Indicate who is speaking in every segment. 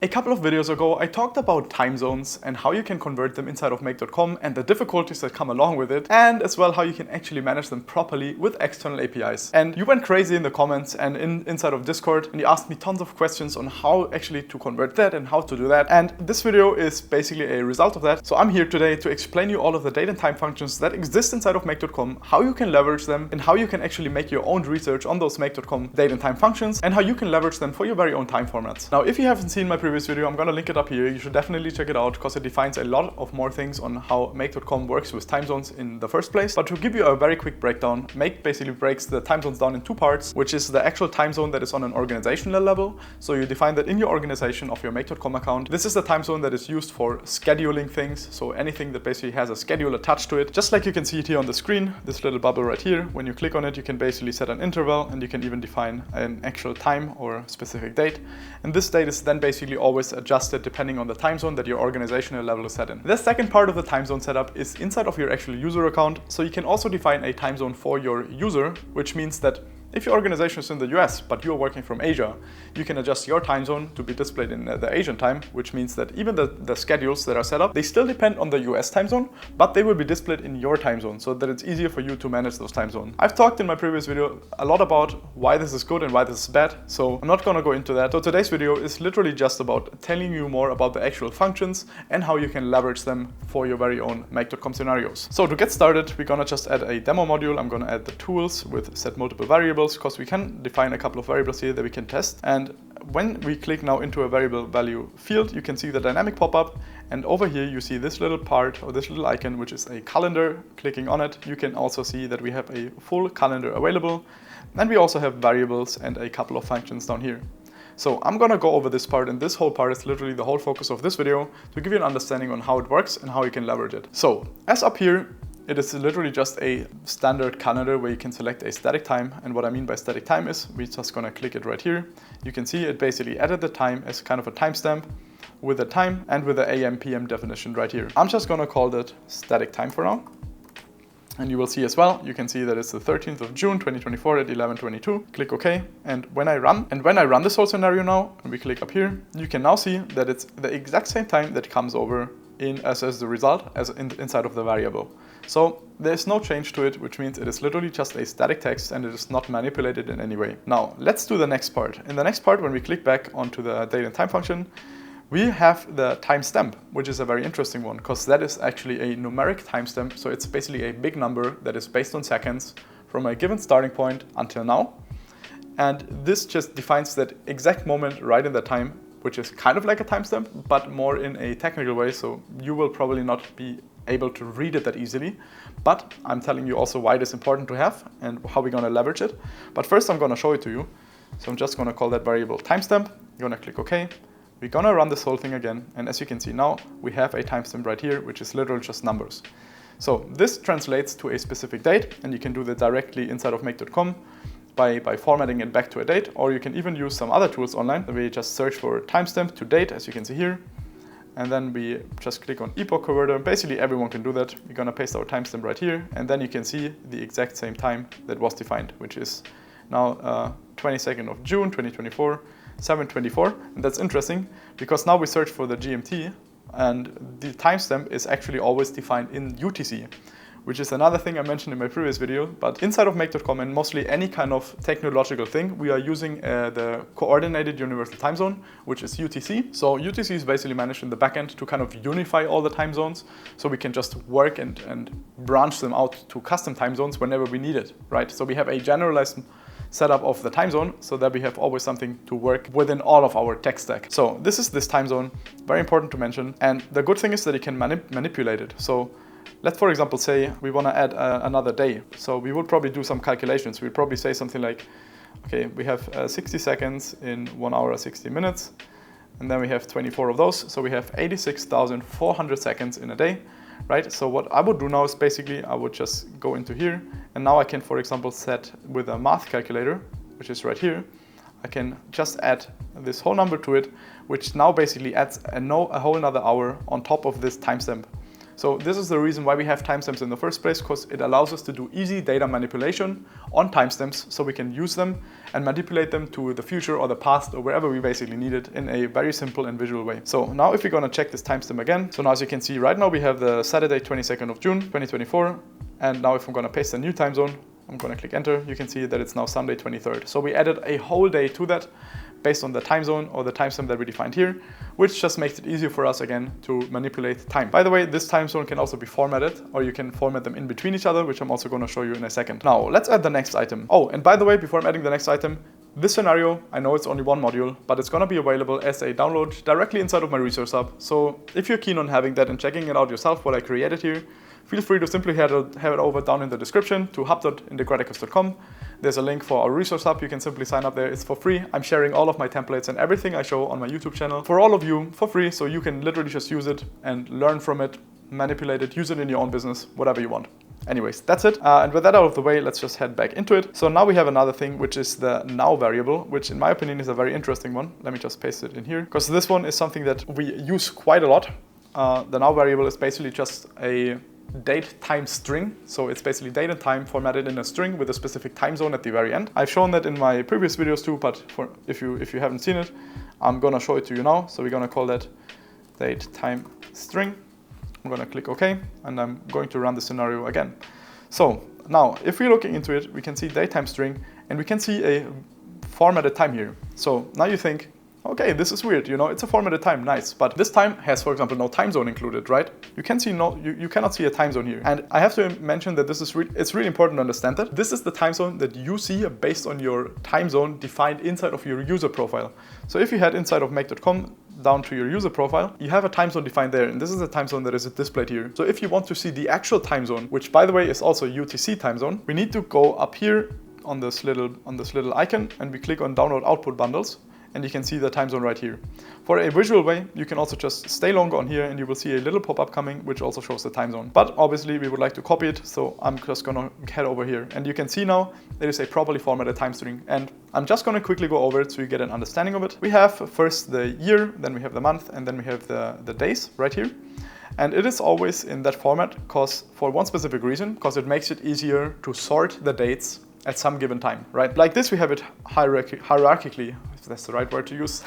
Speaker 1: A couple of videos ago, I talked about time zones and how you can convert them inside of Make.com and the difficulties that come along with it, and as well how you can actually manage them properly with external APIs. And you went crazy in the comments and inside of Discord, and you asked me tons of questions on how actually to convert that and how to do that. And this video is basically a result of that. So I'm here today to explain you all of the date and time functions that exist inside of Make.com, how you can leverage them, and how you can actually make your own research on those Make.com date and time functions, and how you can leverage them for your very own time formats. Now, if you haven't seen my previous video, I'm gonna link it up here. You should definitely check it out because it defines a lot of more things on how Make.com works with time zones in the first place. But to give you a very quick breakdown, Make basically breaks the time zones down in two parts, which is the actual time zone that is on an organizational level. So you define that in your organization of your Make.com account. This is the time zone that is used for scheduling things. So anything that basically has a schedule attached to it. Just like you can see it here on the screen, this little bubble right here. When you click on it, you can basically set an interval and you can even define an actual time or specific date. And this date is then basically always adjusted depending on the time zone that your organizational level is set in. The second part of the time zone setup is inside of your actual user account. So you can also define a time zone for your user, which means that if your organization is in the US, but you're working from Asia, you can adjust your time zone to be displayed in the Asian time, which means that even the schedules that are set up, they still depend on the US time zone, but they will be displayed in your time zone so that it's easier for you to manage those time zones. I've talked in my previous video a lot about why this is good and why this is bad, so I'm not gonna go into that. So today's video is literally just about telling you more about the actual functions and how you can leverage them for your very own Make.com scenarios. So to get started, we're gonna just add a demo module. I'm gonna add the tools with set multiple variables, because we can define a couple of variables here that we can test. And when we click now into a variable value field, you can see the dynamic pop-up, and over here you see this little part or this little icon, which is a calendar. Clicking on it, you can also see that we have a full calendar available, and we also have variables and a couple of functions down here. So I'm gonna go over this part, and this whole part is literally the whole focus of this video to give you an understanding on how it works and how you can leverage it. So as up here, it is literally just a standard calendar where you can select a static time. And what I mean by static time is we're just gonna click it right here. You can see it basically added the time as kind of a timestamp with the time and with the AM PM definition right here. I'm just gonna call that static time for now. And you will see as well, you can see that it's the 13th of June 2024 at 11:22. Click OK. And when I run this whole scenario now, and we click up here, you can now see that it's the exact same time that comes over in as the result as inside of the variable. So there's no change to it, which means it is literally just a static text and it is not manipulated in any way. Now let's do the next part. In the next part, when we click back onto the date and time function, we have the timestamp, which is a very interesting one because that is actually a numeric timestamp. So it's basically a big number that is based on seconds from a given starting point until now. And this just defines that exact moment right in the time, which is kind of like a timestamp, but more in a technical way. So you will probably not be able to read it that easily, but I'm telling you also why it is important to have and how we're gonna leverage it. But first I'm gonna show it to you. So I'm just gonna call that variable timestamp. You're gonna click OK. We're gonna run this whole thing again. And as you can see now, we have a timestamp right here, which is literally just numbers. So this translates to a specific date, and you can do that directly inside of Make.com by formatting it back to a date, or you can even use some other tools online. We just search for timestamp to date, as you can see here. And then we just click on epoch converter. Basically everyone can do that. We're gonna paste our timestamp right here, and then you can see the exact same time that was defined, which is now 22nd of June 2024, 7:24. And that's interesting because now we search for the GMT, and the timestamp is actually always defined in UTC, which is another thing I mentioned in my previous video. But inside of Make.com and mostly any kind of technological thing, we are using the Coordinated Universal Time Zone, which is UTC. So UTC is basically managed in the backend to kind of unify all the time zones, so we can just work and branch them out to custom time zones whenever we need it, right? So we have a generalized setup of the time zone so that we have always something to work within all of our tech stack. So this is this time zone, very important to mention. And the good thing is that you can manipulate it. So let's, for example, say we want to add another day. So we would probably do some calculations. We'd probably say something like, okay, we have 60 seconds in 1 hour, 60 minutes. And then we have 24 of those. So we have 86,400 seconds in a day, right? So what I would do now is basically I would just go into here. And now I can, for example, set with a math calculator, which is right here. I can just add this whole number to it, which now basically adds a whole another hour on top of this timestamp. So this is the reason why we have timestamps in the first place, because it allows us to do easy data manipulation on timestamps, so we can use them and manipulate them to the future or the past or wherever we basically need it in a very simple and visual way. So now if we're gonna check this timestamp again, so now as you can see right now we have the Saturday 22nd of June 2024, and now if I'm gonna paste a new time zone, I'm gonna click enter, you can see that it's now Sunday 23rd. So we added a whole day to that based on the time zone or the timestamp that we defined here, which just makes it easier for us again to manipulate time. By the way, this time zone can also be formatted, or you can format them in between each other, which I'm also gonna show you in a second. Now let's add the next item. Oh, and by the way, before I'm adding the next item, this scenario, I know it's only one module, but it's gonna be available as a download directly inside of my resource hub. So if you're keen on having that and checking it out yourself, what I created here, feel free to simply head it over down in the description to hub.integraticus.com. There's a link for our resource hub. You can simply sign up there. It's for free. I'm sharing all of my templates and everything I show on my YouTube channel for all of you for free. So you can literally just use it and learn from it, manipulate it, use it in your own business, whatever you want. Anyways, that's it. And with that out of the way, let's just head back into it. So now we have another thing, which is the now variable, which in my opinion is a very interesting one. Let me just paste it in here, because this one is something that we use quite a lot. The now variable is basically just a date time string. So it's basically date and time formatted in a string with a specific time zone at the very end. I've shown that in my previous videos too, but if you haven't seen it, I'm gonna show it to you now. So we're gonna call that date time string. I'm gonna click OK, and I'm going to run the scenario again. So now if we're looking into it, we can see date time string, and we can see a formatted time here. So now you think, okay, this is weird, you know, it's a formatted time, nice. But this time has, for example, no time zone included, right? You can see you cannot see a time zone here. And I have to mention that this is it's really important to understand that this is the time zone that you see based on your time zone defined inside of your user profile. So if you head inside of make.com down to your user profile, you have a time zone defined there, and this is the time zone that is displayed here. So if you want to see the actual time zone, which by the way is also UTC time zone, we need to go up here on this little icon, and we click on download output bundles. And you can see the time zone right here. For a visual way, you can also just stay longer on here and you will see a little pop-up coming, which also shows the time zone. But obviously we would like to copy it, so I'm just gonna head over here. And you can see now it is a properly formatted time string. And I'm just gonna quickly go over it so you get an understanding of it. We have first the year, then we have the month, and then we have the days right here. And it is always in that format because for one specific reason, because it makes it easier to sort the dates at some given time, right? Like this, we have it hierarchically, if that's the right word to use.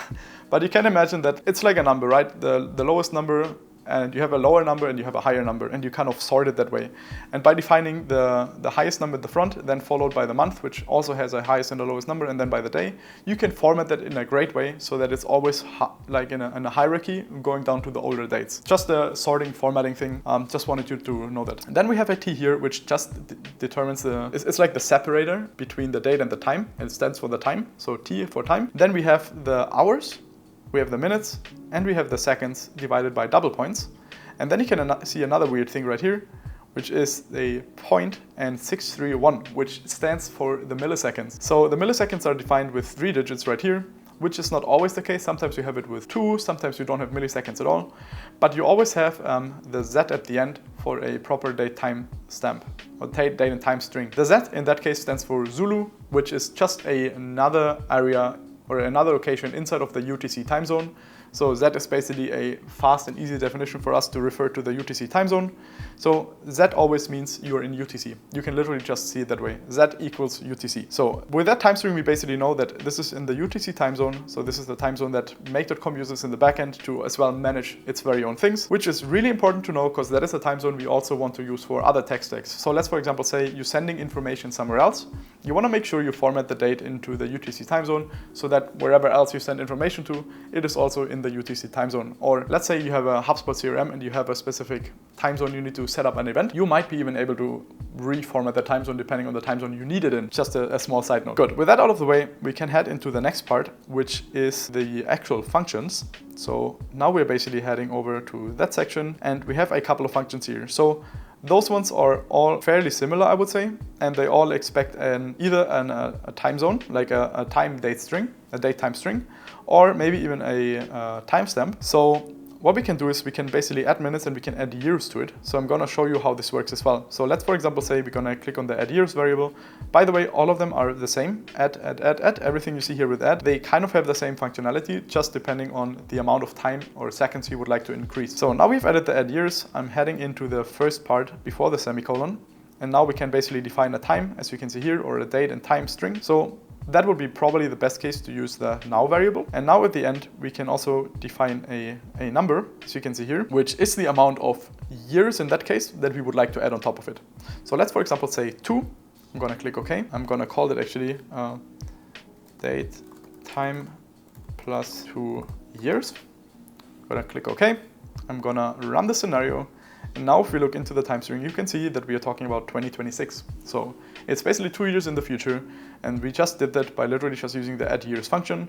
Speaker 1: But you can imagine that it's like a number, right? The lowest number, and you have a lower number and you have a higher number, and you kind of sort it that way. And by defining the highest number at the front, then followed by the month, which also has a highest and a lowest number, and then by the day, you can format that in a great way so that it's always like in a hierarchy going down to the older dates. Just a sorting, formatting thing. Just wanted you to know that. And then we have a T here, which just determines it's like the separator between the date and the time, and it stands for the time. So T for time. Then we have the hours, we have the minutes, and we have the seconds divided by double points. And then you can see another weird thing right here, which is a point and 631, which stands for the milliseconds. So the milliseconds are defined with 3 digits right here, which is not always the case. Sometimes you have it with 2, sometimes you don't have milliseconds at all. But you always have the Z at the end for a proper date time stamp, or date and time string. The Z in that case stands for Zulu, which is just another area or another location inside of the UTC time zone. So Z is basically a fast and easy definition for us to refer to the UTC time zone. So Z always means you're in UTC. You can literally just see it that way. Z equals UTC. So with that time string, we basically know that this is in the UTC time zone. So this is the time zone that make.com uses in the backend to as well manage its very own things, which is really important to know because that is a time zone we also want to use for other tech stacks. So let's, for example, say you're sending information somewhere else. You want to make sure you format the date into the UTC time zone so that wherever else you send information to, it is also in the UTC time zone. Or let's say you have a HubSpot CRM and you have a specific time zone you need to set up an event. You might be even able to reformat the time zone depending on the time zone you need it in. Just a small side note. Good. With that out of the way, we can head into the next part, which is the actual functions. So now we're basically heading over to that section and we have a couple of functions here. So those ones are all fairly similar, I would say, and they all expect either a time zone, like a time date string, a date time string, or maybe even a timestamp. So what we can do is we can basically add minutes and we can add years to it. So I'm gonna show you how this works as well. So let's, for example, say we're gonna click on the add years variable. By the way, all of them are the same. Add. Everything you see here with add, they kind of have the same functionality, just depending on the amount of time or seconds you would like to increase. So now we've added the add years. I'm heading into the first part before the semicolon. And now we can basically define a time, as you can see here, or a date and time string. So that would be probably the best case to use the now variable. And now at the end, we can also define a number, as you can see here, which is the amount of years in that case that we would like to add on top of it. So let's, for example, say 2. I'm gonna click OK. I'm gonna call it actually date time plus 2 years. I'm gonna click OK. I'm gonna run the scenario. And now if we look into the time string, you can see that we are talking about 2026. So it's basically 2 years in the future. And we just did that by literally just using the add years function.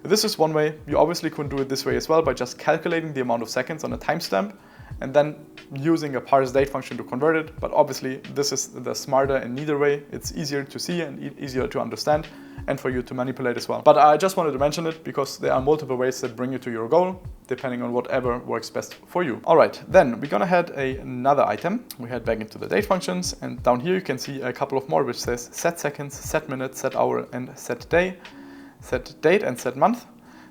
Speaker 1: This is one way. You obviously could do it this way as well by just calculating the amount of seconds on a timestamp and then using a parse date function to convert it. But obviously this is the smarter and neater way. It's easier to see and easier to understand and for you to manipulate as well. But I just wanted to mention it because there are multiple ways that bring you to your goal, depending on whatever works best for you. All right, then we're gonna add another item. We head back into the date functions, and down here you can see a couple of more, which says set seconds, set minutes, set hour, and set day, set date, and set month.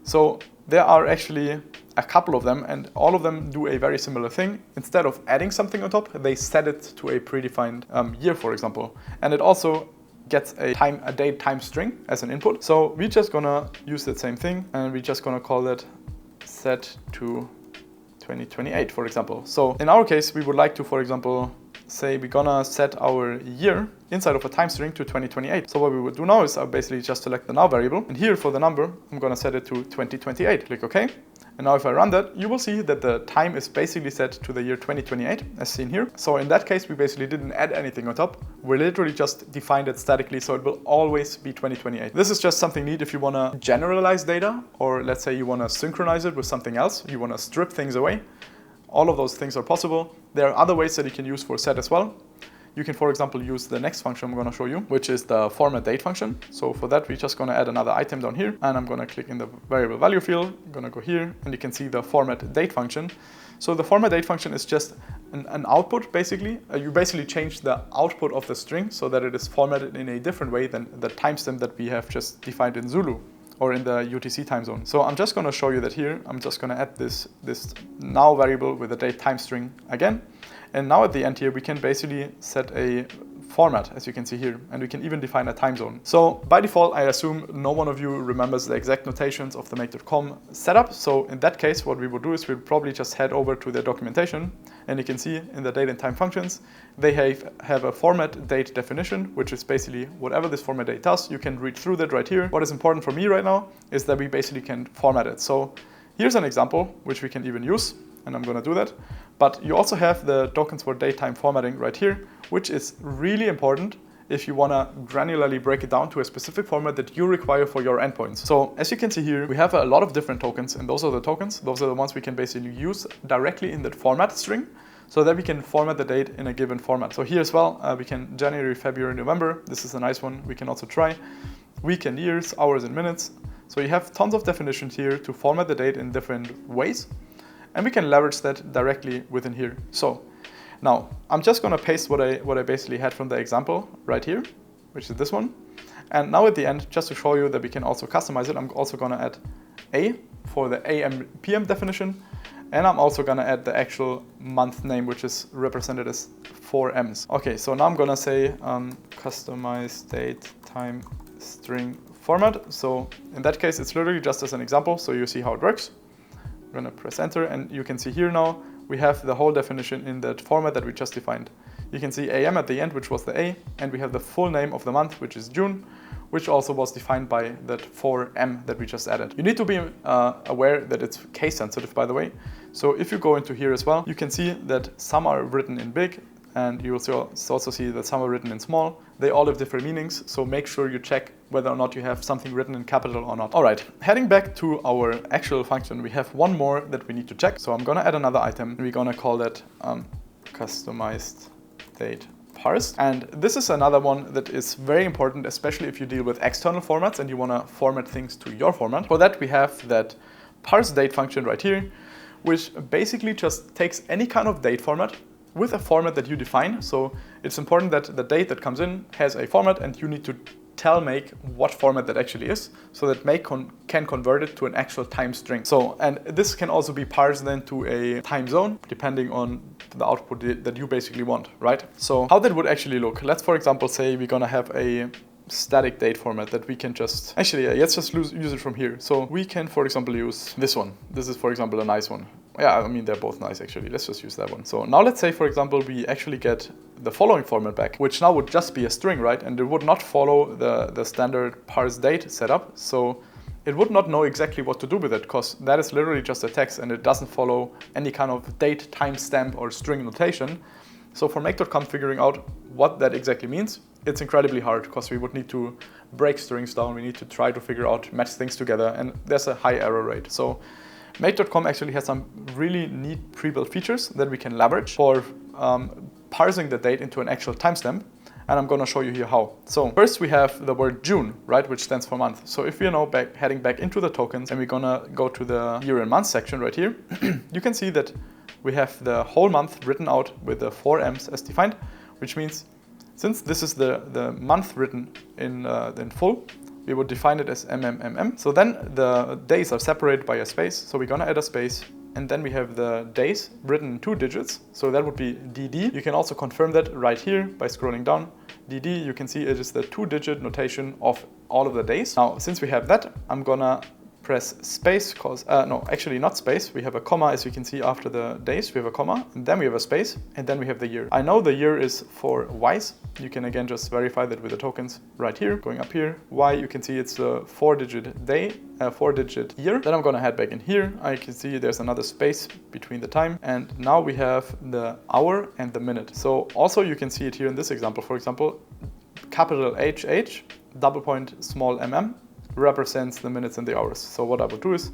Speaker 1: So there are actually a couple of them, and all of them do a very similar thing. Instead of adding something on top, they set it to a predefined year, for example. And it also gets a date time string as an input. So we're just gonna use that same thing, and we're just gonna call that set to 2028, for example. So in our case, we would like to, for example, say we're gonna set our year inside of a time string to 2028. So what we would do now is I'll basically just select the now variable, and here for the number, I'm gonna set it to 2028. Click OK. And now if I run that, you will see that the time is basically set to the year 2028, as seen here. So in that case, we basically didn't add anything on top. We literally just defined it statically, so it will always be 2028. This is just something neat if you want to generalize data, or let's say you want to synchronize it with something else. You want to strip things away. All of those things are possible. There are other ways that you can use for set as well. You can, for example, use the next function I'm going to show you, which is the format date function. So for that, we're just going to add another item down here, and I'm going to click in the variable value field. I'm going to go here, and you can see the format date function. So the format date function is just an output, basically. You basically change the output of the string so that it is formatted in a different way than the timestamp that we have just defined in Zulu or in the UTC time zone. So I'm just going to show you that here. I'm just going to add this now variable with the date time string again. And now at the end here, we can basically set a format, as you can see here, and we can even define a time zone. So by default, I assume no one of you remembers the exact notations of the make.com setup. So in that case, what we would do is we'll probably just head over to their documentation, and you can see in the date and time functions, they have a format date definition, which is basically whatever this format date does. You can read through that right here. What is important for me right now is that we basically can format it. So here's an example, which we can even use, and I'm going to do that. But you also have the tokens for date-time formatting right here, which is really important if you want to granularly break it down to a specific format that you require for your endpoints. So as you can see here, we have a lot of different tokens, and those are the tokens. Those are the ones we can basically use directly in that format string so that we can format the date in a given format. So here as well, we can January, February, November. This is a nice one. We can also try week and years, hours and minutes. So you have tons of definitions here to format the date in different ways. And we can leverage that directly within here. So now I'm just going to paste what I basically had from the example right here, which is this one. And now at the end, just to show you that we can also customize it, I'm also going to add A for the AM PM definition. And I'm also going to add the actual month name, which is represented as 4 M's. Okay, so now I'm going to say customize date time string format. So in that case, it's literally just as an example. So you see how it works. I'm going to press enter, and you can see here now we have the whole definition in that format that we just defined. You can see AM at the end, which was the A, and we have the full name of the month, which is June, which also was defined by that 4M that we just added. You need to be aware that it's case sensitive, by the way. So if you go into here as well, you can see that some are written in big, and you will also see that some are written in small. They all have different meanings, so make sure you check whether or not you have something written in capital or not. All right, heading back to our actual function, we have one more that we need to check. So I'm gonna add another item, and we're gonna call that customized date parsed. And this is another one that is very important, especially if you deal with external formats and you wanna format things to your format. For that, we have that parse date function right here, which basically just takes any kind of date format with a format that you define. So it's important that the date that comes in has a format, and you need to tell Make what format that actually is, so that Make can convert it to an actual time string. So, and this can also be parsed then to a time zone, depending on the output that you basically want, right? So how that would actually look, let's for example say we're gonna have a static date format that we can just, actually let's just use it from here. So we can for example use this one. This is for example a nice one. Yeah, I mean, they're both nice actually. Let's just use that one. So now let's say, for example, we actually get the following format back, which now would just be a string, right? And it would not follow the standard parse date setup. So it would not know exactly what to do with it, because that is literally just a text and it doesn't follow any kind of date, timestamp or string notation. So for Make.com figuring out what that exactly means, it's incredibly hard, because we would need to break strings down. We need to try to figure out, match things together, and there's a high error rate. So Make.com actually has some really neat pre-built features that we can leverage for parsing the date into an actual timestamp, and I'm going to show you here how. So first we have the word June, right, which stands for month. So if we're now heading back into the tokens and we're going to go to the year and month section right here, you can see that we have the whole month written out with the 4 M's as defined, which means since this is the month written in full, we would define it as MMMM. So then the days are separated by a space. So we're gonna add a space, and then we have the days written in 2 digits. So that would be DD. You can also confirm that right here by scrolling down. DD, you can see it is the 2-digit notation of all of the days. Now, since we have that, I'm gonna press space, no, actually not space. We have a comma, as you can see after the days, we have a comma, and then we have a space, and then we have the year. I know the year is for Ys. You can again just verify that with the tokens right here. Going up here, Y, you can see it's a 4-digit day, a 4-digit year. Then I'm gonna head back in here. I can see there's another space between the time, and now we have the hour and the minute. So also you can see it here in this example. For example, capital HH, double point small mm, represents the minutes and the hours. So what I would do is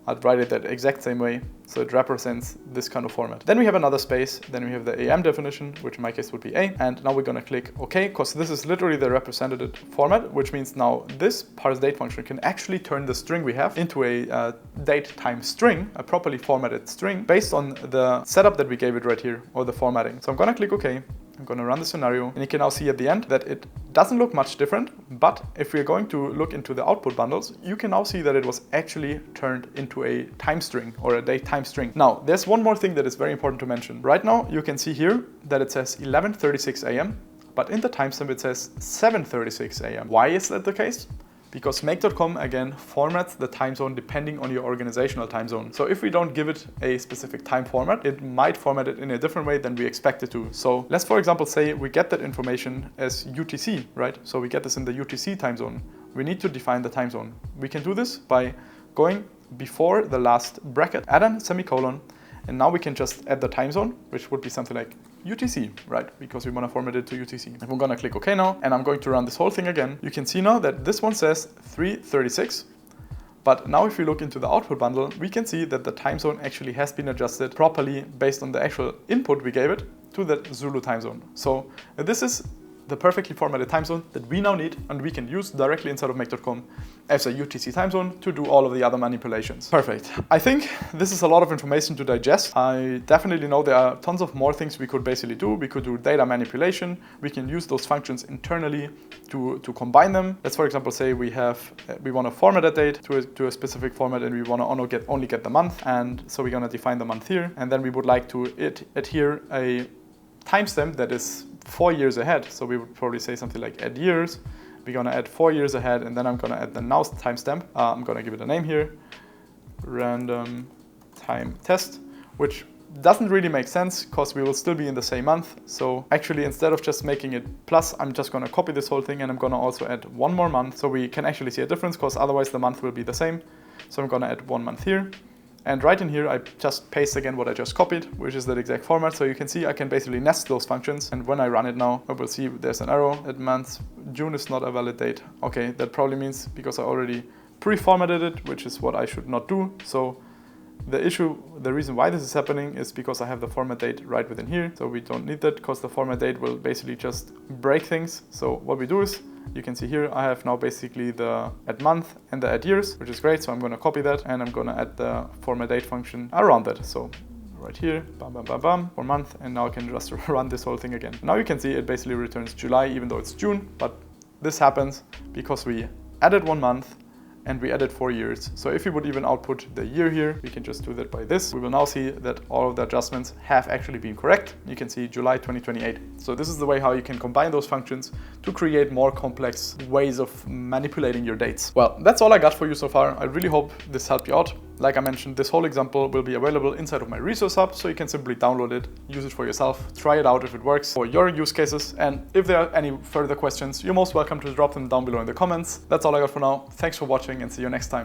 Speaker 1: I'd write it that exact same way, so it represents this kind of format. Then we have another space, then we have the AM definition, which in my case would be A, and now we're gonna click OK, because this is literally the represented format, which means now this parse date function can actually turn the string we have into a date time string, a properly formatted string, based on the setup that we gave it right here, or the formatting. So I'm gonna click OK. I'm going to run the scenario, and you can now see at the end that it doesn't look much different, but if we're going to look into the output bundles, you can now see that it was actually turned into a time string or a date time string. Now, there's one more thing that is very important to mention. Right now, you can see here that it says 11:36 a.m., but in the timestamp it says 7:36 a.m. Why is that the case? Because Make.com again formats the time zone depending on your organizational time zone. So if we don't give it a specific time format, it might format it in a different way than we expect it to. So let's for example say we get that information as UTC, right? So we get this in the UTC time zone. We need to define the time zone. We can do this by going before the last bracket, add a semicolon, and now we can just add the time zone, which would be something like UTC, right? Because we want to format it to UTC. And we're gonna click OK now, and I'm going to run this whole thing again. You can see now that this one says 3:36, but now if we look into the output bundle, we can see that the time zone actually has been adjusted properly based on the actual input we gave it to the Zulu time zone. So this is the perfectly formatted time zone that we now need, and we can use directly inside of Make.com as a UTC time zone to do all of the other manipulations. Perfect. I think this is a lot of information to digest. I definitely know there are tons of more things we could basically do. We could do data manipulation. We can use those functions internally to combine them. Let's for example say we want to format a date to a specific format, and we want to only get the month, and so we're going to define the month here, and then we would like to adhere a timestamp that is 4 years ahead. So we would probably say something like add years. We're gonna add 4 years ahead, and then I'm gonna add the now timestamp. I'm gonna give it a name here, random time test, which doesn't really make sense because we will still be in the same month. So actually, instead of just making it plus, I'm just gonna copy this whole thing, and I'm gonna also add 1 more month so we can actually see a difference, because otherwise the month will be the same. So I'm gonna add 1 month here. And right in here, I just paste again what I just copied, which is that exact format. So you can see I can basically nest those functions. And when I run it now, I will see there's an arrow at month. June is not a valid date. Okay, that probably means because I already pre-formatted it, which is what I should not do. So the reason why this is happening is because I have the format date right within here. So we don't need that, because the format date will basically just break things. So what we do is You can see here I have now basically the add month and the add years, which is great. So I'm going to copy that and I'm going to add the format date function around that. So right here, bam, bam, bam, bam, for month, and now I can just run this whole thing again. Now you can see it basically returns July, even though it's June, but this happens because we added 1 month and we added 4 years. So if we would even output the year here, we can just do that by this. We will now see that all of the adjustments have actually been correct. You can see July 2028. So this is the way how you can combine those functions to create more complex ways of manipulating your dates. Well, that's all I got for you so far. I really hope this helped you out. Like I mentioned, this whole example will be available inside of my resource hub, so you can simply download it, use it for yourself, try it out if it works for your use cases. And if there are any further questions, you're most welcome to drop them down below in the comments. That's all I got for now. Thanks for watching and see you next time.